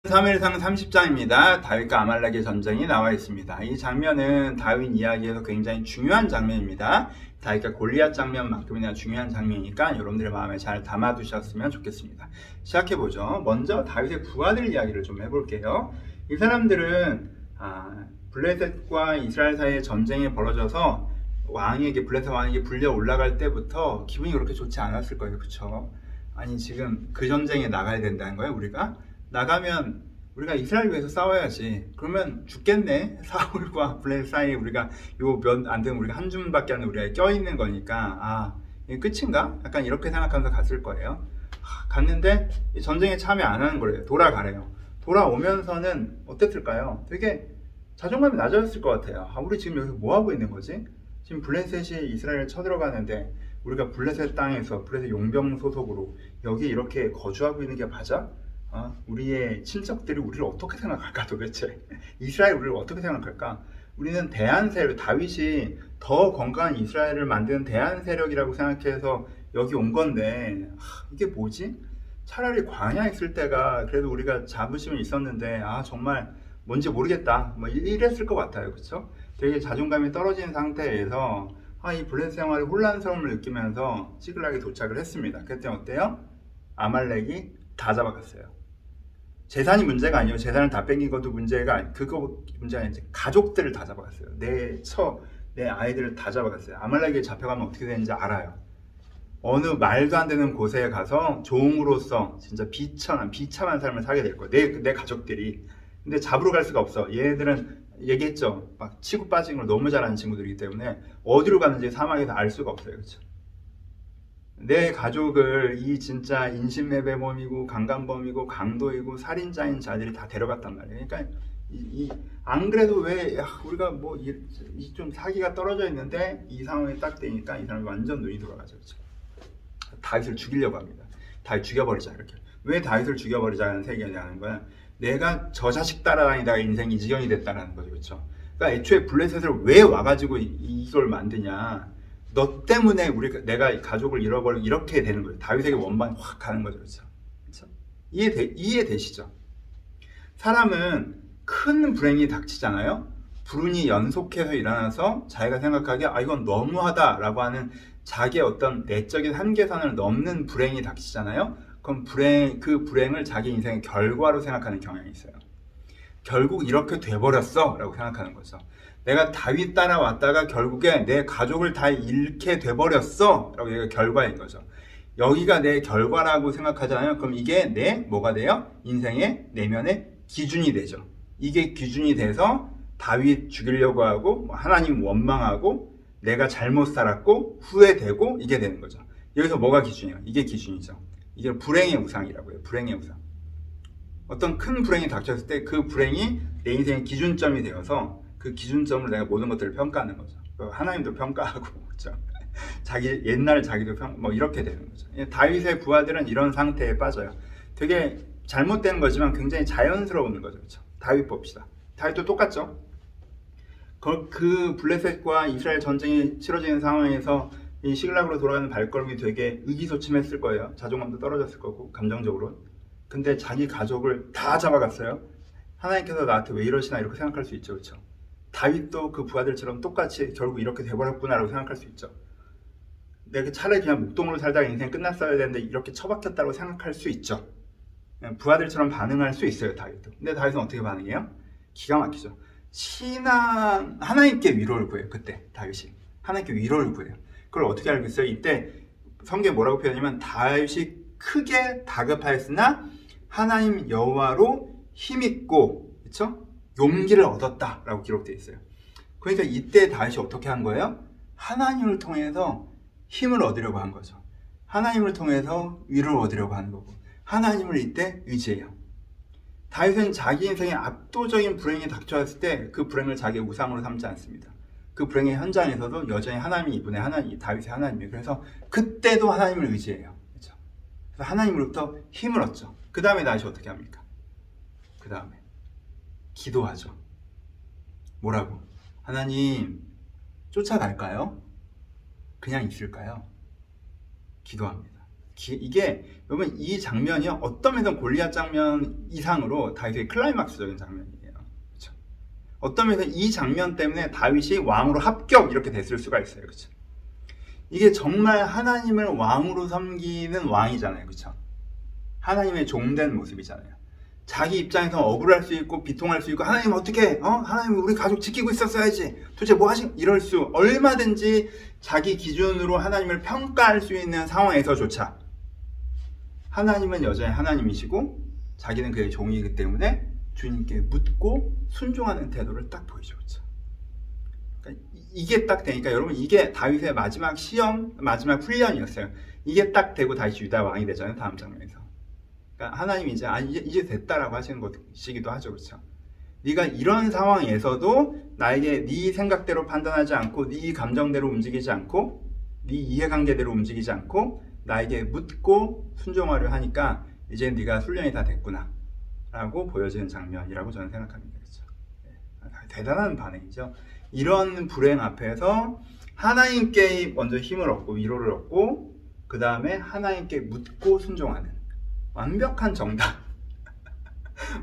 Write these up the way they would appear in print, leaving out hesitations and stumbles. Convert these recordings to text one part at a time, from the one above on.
사무엘상 30장입니다. 다윗과 아말렉의 전쟁이 나와 있습니다. 이 장면은 다윗 이야기에서 굉장히 중요한 장면입니다. 다윗과 골리앗 장면만큼이나 중요한 장면이니까 여러분들의 마음에 잘 담아두셨으면 좋겠습니다. 시작해보죠. 먼저 다윗의 부하들 이야기를 좀 해볼게요. 이 사람들은 블레셋과 이스라엘 사이에 전쟁이 벌어져서 블레셋 왕에게 불려 올라갈 때부터 기분이 그렇게 좋지 않았을 거예요. 그쵸? 아니 지금 그 전쟁에 나가야 된다는 거예요. 우리가 나가면 우리가 이스라엘 위해서 싸워야지. 그러면 죽겠네. 사울과 블레셋 사이에 우리가 요 몇 안 되면 우리가 한 줌밖에 안 되면 우리가 껴있는 거니까 이게 끝인가? 약간 이렇게 생각하면서 갔을 거예요. 갔는데 전쟁에 참여 안 하는 거래요. 돌아가래요. 돌아오면서는 어땠을까요? 되게 자존감이 낮아졌을 것 같아요. 우리 지금 여기서 뭐 하고 있는 거지? 지금 블레셋이 이스라엘을 쳐들어가는데 우리가 블레셋 땅에서 블레셋 용병 소속으로 여기 이렇게 거주하고 있는 게 맞아? 우리의 친척들이 우리를 어떻게 생각할까 도대체? 이스라엘 우리를 어떻게 생각할까? 우리는 대한 세력, 다윗이 더 건강한 이스라엘을 만드는 대한 세력이라고 생각해서 여기 온 건데 이게 뭐지? 차라리 광야에 있을 때가 그래도 우리가 자부심이 있었는데 정말 뭔지 모르겠다 뭐 이랬을 것 같아요. 그렇죠? 되게 자존감이 떨어진 상태에서 이 블레셋 생활의 혼란스러움을 느끼면서 시글락에 도착을 했습니다. 그때 어때요? 아말렉이 다 잡아갔어요. 재산이 문제가 아니에요. 재산을 다 뺏긴 것도 문제가 아니라 가족들을 다 잡아갔어요. 내 아이들을 다 잡아갔어요. 아말렉에 잡혀가면 어떻게 되는지 알아요. 어느 말도 안 되는 곳에 가서 종으로서 진짜 비참한 삶을 살게 될 거예요. 내 가족들이. 근데 잡으러 갈 수가 없어. 얘네들은 얘기했죠. 막 치고 빠진 걸 너무 잘하는 친구들이기 때문에 어디로 가는지 사막에서 알 수가 없어요. 그렇죠? 내 가족을 이 진짜 인신매매범이고 강간범이고 강도이고 살인자인 자들이 다 데려갔단 말이에요. 그러니까 안 그래도 왜 우리가 좀 사기가 떨어져 있는데 이 상황이 딱 되니까 이 사람이 완전 눈이 돌아가죠. 그렇죠? 다윗을 죽이려고 합니다. 다윗 죽여버리자 이렇게. 왜 다윗을 죽여버리자는 생각이 나는 거야? 내가 저 자식 따라다니다가 인생이 이 지경이 됐다는 거죠. 그렇죠? 그러니까 애초에 블레셋을 왜 와가지고 이걸 만드냐? 너 때문에 내가 가족을 잃어버리고 이렇게 되는 거예요. 다윗에게 원망이 확 가는 거죠. 그렇죠? 이해되시죠? 사람은 큰 불행이 닥치잖아요. 불운이 연속해서 일어나서 자기가 생각하기에 이건 너무하다 라고 하는 자기의 어떤 내적인 한계선을 넘는 불행이 닥치잖아요. 그럼 그 불행을 자기 인생의 결과로 생각하는 경향이 있어요. 결국 이렇게 돼버렸어 라고 생각하는 거죠. 내가 다윗 따라왔다가 결국에 내 가족을 다 잃게 돼버렸어 라고 얘가 결과인 거죠. 여기가 내 결과라고 생각하잖아요. 그럼 이게 뭐가 돼요? 인생의 내면의 기준이 되죠. 이게 기준이 돼서 다윗 죽이려고 하고 하나님 원망하고 내가 잘못 살았고 후회되고 이게 되는 거죠. 여기서 뭐가 기준이에요? 이게 기준이죠. 이게 불행의 우상이라고 해요. 불행의 우상. 어떤 큰 불행이 닥쳤을 때 그 불행이 내 인생의 기준점이 되어서 그 기준점으로 내가 모든 것들을 평가하는 거죠. 하나님도 평가하고 그렇죠? 옛날 자기도 이렇게 되는 거죠. 다윗의 부하들은 이런 상태에 빠져요. 되게 잘못된 거지만 굉장히 자연스러운 거죠. 그렇죠? 다윗 봅시다. 다윗도 똑같죠. 그 블레셋과 이스라엘 전쟁이 치러지는 상황에서 이 시글락으로 돌아가는 발걸음이 되게 의기소침했을 거예요. 자존감도 떨어졌을 거고 감정적으로. 근데 자기 가족을 다 잡아갔어요. 하나님께서 나한테 왜 이러시나 이렇게 생각할 수 있죠. 그렇죠? 다윗도 그 부하들처럼 똑같이 결국 이렇게 돼버렸구나 라고 생각할 수 있죠. 내가 차라리 그냥 목동으로 살다가 인생 끝났어야 되는데 이렇게 처박혔다고 생각할 수 있죠. 부하들처럼 반응할 수 있어요. 다윗도. 근데 다윗은 어떻게 반응해요? 기가 막히죠. 하나님께 위로를 구해요. 그때 다윗이 하나님께 위로를 구해요. 그걸 어떻게 알고 있어요? 이때 성경에 뭐라고 표현하냐면 다윗이 크게 다급하였으나 하나님 여호와로 힘있고 그렇죠? 용기를 얻었다라고 기록되어 있어요. 그러니까 이때 다윗이 어떻게 한 거예요? 하나님을 통해서 힘을 얻으려고 한 거죠. 하나님을 통해서 위로를 얻으려고 하는 거고 하나님을 이때 의지해요. 다윗은 자기 인생에 압도적인 불행이 닥쳐왔을 때 그 불행을 자기의 우상으로 삼지 않습니다. 그 불행의 현장에서도 여전히 하나님이 이분의 하나님, 다윗의 하나님이에요. 그래서 그때도 하나님을 의지해요. 그렇죠? 그래서 하나님으로부터 힘을 얻죠. 그 다음에 다윗이 어떻게 합니까? 그 다음에 기도하죠. 뭐라고? 하나님 쫓아갈까요? 그냥 있을까요? 기도합니다. 이게 여러분 이 장면이 어떤 면에서 골리앗 장면 이상으로 다윗의 클라이막스적인 장면이에요. 그렇죠? 어떤 면에서 이 장면 때문에 다윗이 왕으로 합격 이렇게 됐을 수가 있어요. 그렇죠? 이게 정말 하나님을 왕으로 섬기는 왕이잖아요. 그렇죠? 하나님의 종된 모습이잖아요. 자기 입장에서 억울할 수 있고 비통할 수 있고 하나님 어떻게 하나님 우리 가족 지키고 있었어야지 도대체 뭐 하신 이럴 수 얼마든지 자기 기준으로 하나님을 평가할 수 있는 상황에서조차 하나님은 여전히 하나님이시고 자기는 그의 종이기 때문에 주님께 묻고 순종하는 태도를 딱 보이죠. 그렇죠? 그러니까 이게 딱 되니까 여러분 이게 다윗의 마지막 시험 마지막 훈련이었어요. 이게 딱 되고 다시 유다 왕이 되잖아요. 다음 장면에서. 그러니까 하나님이 이제 됐다라고 하시는 것이기도 하죠. 그렇죠? 네가 이런 상황에서도 나에게 네 생각대로 판단하지 않고 네 감정대로 움직이지 않고 네 이해관계대로 움직이지 않고 나에게 묻고 순종하려 하니까 이제 네가 훈련이 다 됐구나 라고 보여지는 장면이라고 저는 생각합니다. 그렇죠? 대단한 반응이죠. 이런 불행 앞에서 하나님께 먼저 힘을 얻고 위로를 얻고 그 다음에 하나님께 묻고 순종하는 완벽한 정답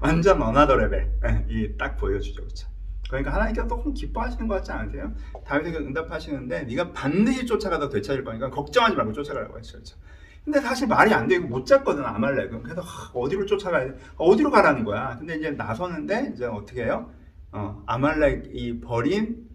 완전 어나더 레벨 이 딱 보여주죠. 그렇죠? 그러니까 하나님께서 너무 기뻐하시는 것 같지 않으세요? 다윗에게 응답하시는데 네가 반드시 쫓아가다 되찾을 거니까 걱정하지 말고 쫓아가라고 했죠. 그렇죠? 근데 사실 말이 안 되고 못 잡거든 아말렉은. 그래서 어디로 쫓아가야 돼? 어디로 가라는 거야? 근데 이제 나서는데 이제 어떻게 해요? 아말렉이 버린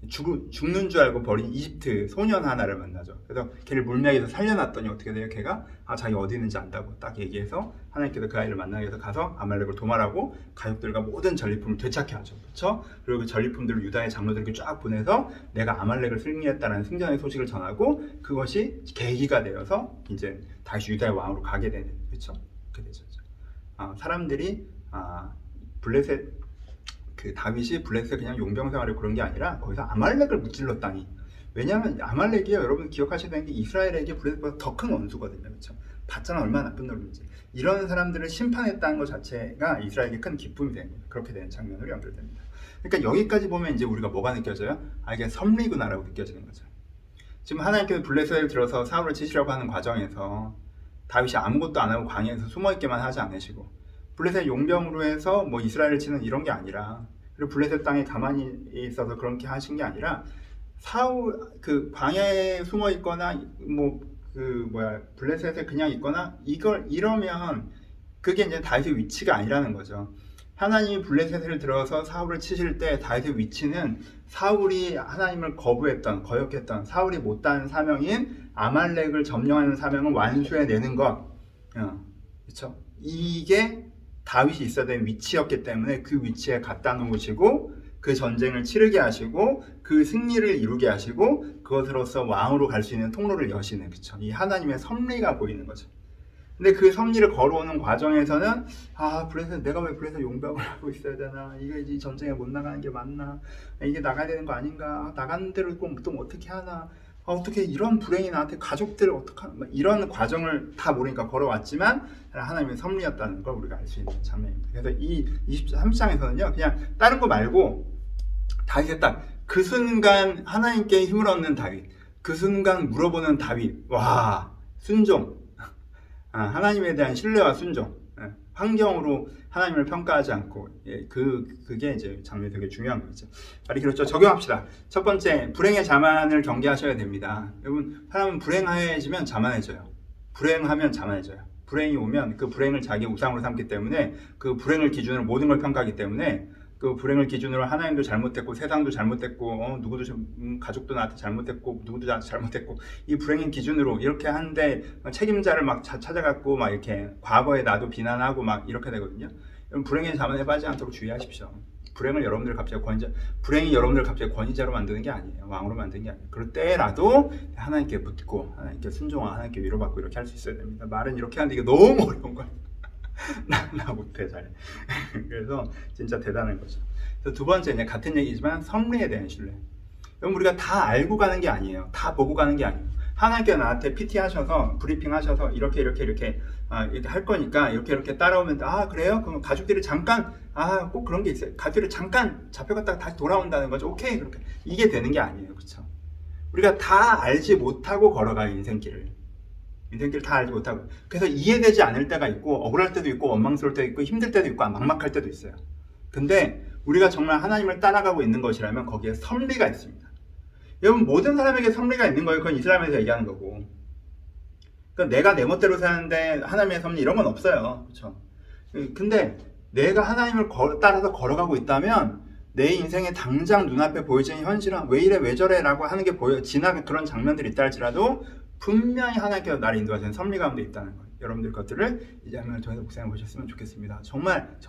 죽는 줄 알고 버린 이집트 소년 하나를 만나죠. 그래서 걔를 물매에서 살려놨더니 어떻게 돼요? 걔가 자기 어디 있는지 안다고 딱 얘기해서 하나님께서 그 아이를 만나기 위해서 가서 아말렉을 도말하고 가족들과 모든 전리품을 되찾게 하죠. 그렇죠? 그리고 그 전리품들을 유다의 장로들에게 쫙 보내서 내가 아말렉을 승리했다는 승전의 소식을 전하고 그것이 계기가 되어서 이제 다시 유다의 왕으로 가게 되는 그렇죠? 그렇게 되죠. 사람들이 블레셋 그 다윗이 블레셋 그냥 용병 생활을 그런 게 아니라 거기서 아말렉을 무찔렀다니. 왜냐하면 아말렉이 여러분 기억하셔야 되는 게 이스라엘에게 블레셋보다 더 큰 원수거든요. 그렇죠? 봤잖아 얼마나 나쁜 놈인지. 이런 사람들을 심판했다는 것 자체가 이스라엘에게 큰 기쁨이 됩니다. 그렇게 되는 장면으로 연결됩니다. 그러니까 여기까지 보면 이제 우리가 뭐가 느껴져요? 이게 섭리구나라고 느껴지는 거죠. 지금 하나님께서 블레셋을 들어서 사울을 치시려고 하는 과정에서 다윗이 아무것도 안 하고 광야에서 숨어있게만 하지 않으시고 블레셋 용병으로 해서 뭐 이스라엘을 치는 이런 게 아니라 그리고 블레셋 땅에 가만히 있어서 그렇게 하신 게 아니라 사울 그 광야에 숨어 있거나 블레셋에 그냥 있거나 이러면 그게 이제 다윗의 위치가 아니라는 거죠. 하나님이 블레셋을 들어서 사울을 치실 때 다윗의 위치는 사울이 하나님을 거역했던 사울이 못다한 사명인 아말렉을 점령하는 사명을 완수해내는 것, 그렇죠? 이게 다윗이 있어야 되는 위치였기 때문에 그 위치에 갖다 놓으시고 그 전쟁을 치르게 하시고 그 승리를 이루게 하시고 그것으로서 왕으로 갈 수 있는 통로를 여시는 그쵸? 이 하나님의 섭리가 보이는 거죠. 근데 그 섭리를 걸어오는 과정에서는 내가 왜 블레셋 용병을 하고 있어야 되나? 이거 이 전쟁에 못 나가는 게 맞나? 이게 나가야 되는 거 아닌가? 나가는 대로 또 어떻게 하나? 어떻게 이런 불행이 나한테 가족들을 어떡하나? 이런 과정을 다 모르니까 걸어왔지만 하나님의 섭리였다는 걸 우리가 알 수 있는 장면입니다. 그래서 이 23장에서는요 그냥 다른 거 말고 다윗이 딱 그 순간 하나님께 힘을 얻는 다윗, 그 순간 물어보는 다윗, 와 순종, 하나님에 대한 신뢰와 순종, 환경으로 하나님을 평가하지 않고 그게 이제 장면이 되게 중요한 거죠. 말이 그렇죠. 적용합시다. 첫 번째, 불행의 자만을 경계하셔야 됩니다. 여러분, 사람은 불행해지면 자만해져요. 불행하면 자만해져요. 불행이 오면 그 불행을 자기 우상으로 삼기 때문에 그 불행을 기준으로 모든 걸 평가하기 때문에 그 불행을 기준으로 하나님도 잘못됐고 세상도 잘못됐고 누구도 가족도 나한테 잘못됐고 누구도 나한테 잘못됐고 이 불행인 기준으로 이렇게 하는데 책임자를 막 찾아갖고 막 이렇게 과거에 나도 비난하고 막 이렇게 되거든요. 여러분 불행에 자만에 빠지지 않도록 주의하십시오. 불행이 여러분들 갑자기 권위자로 만드는 게 아니에요. 왕으로 만드는 게 아니에요. 그럴 때라도 하나님께 묻고 하나님께 순종하고 하나님께 위로받고 이렇게 할 수 있어야 됩니다. 말은 이렇게 하는데 이게 너무 어려운 거예요. 나 못해 잘. 그래서 진짜 대단한 거죠. 그래서 두 번째 이제 같은 얘기지만 섭리에 대한 신뢰. 여러분 우리가 다 알고 가는 게 아니에요. 다 보고 가는 게 아니에요. 하나님께서 나한테 PT 하셔서 브리핑 하셔서 이렇게 할 거니까 이렇게 따라오면 그래요? 그럼 가족들이 잠깐 꼭 그런 게 있어요. 가족들이 잠깐 잡혀갔다가 다시 돌아온다는 거죠. 오케이 그렇게 이게 되는 게 아니에요. 그렇죠? 우리가 다 알지 못하고 걸어가는 인생길을 인생길 다 알지 못하고. 그래서 이해되지 않을 때가 있고, 억울할 때도 있고, 원망스러울 때도 있고, 힘들 때도 있고, 막막할 때도 있어요. 근데 우리가 정말 하나님을 따라가고 있는 것이라면 거기에 섭리가 있습니다. 여러분, 모든 사람에게 섭리가 있는 거예요. 그건 이스라엘에서 얘기하는 거고. 그러니까 내가 내 멋대로 사는데 하나님의 섭리 이런 건 없어요. 그렇죠? 근데 내가 하나님을 따라서 걸어가고 있다면 내 인생에 당장 눈앞에 보여지는 현실은 왜 이래 왜 저래 라고 하는 게 지나간 그런 장면들이 있다 할지라도 분명히 하나님께서 나를 인도하시는 섭리 가운데 있다는 거예요. 여러분들 것들을 이 장면을 통해서 묵상해 보셨으면 좋겠습니다. 정말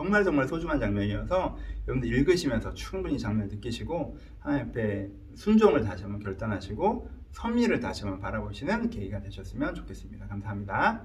소중한 장면이어서 여러분들 읽으시면서 충분히 장면을 느끼시고 하나님 앞에 순종을 다시 한번 결단하시고 섭리를 다시 한번 바라보시는 계기가 되셨으면 좋겠습니다. 감사합니다.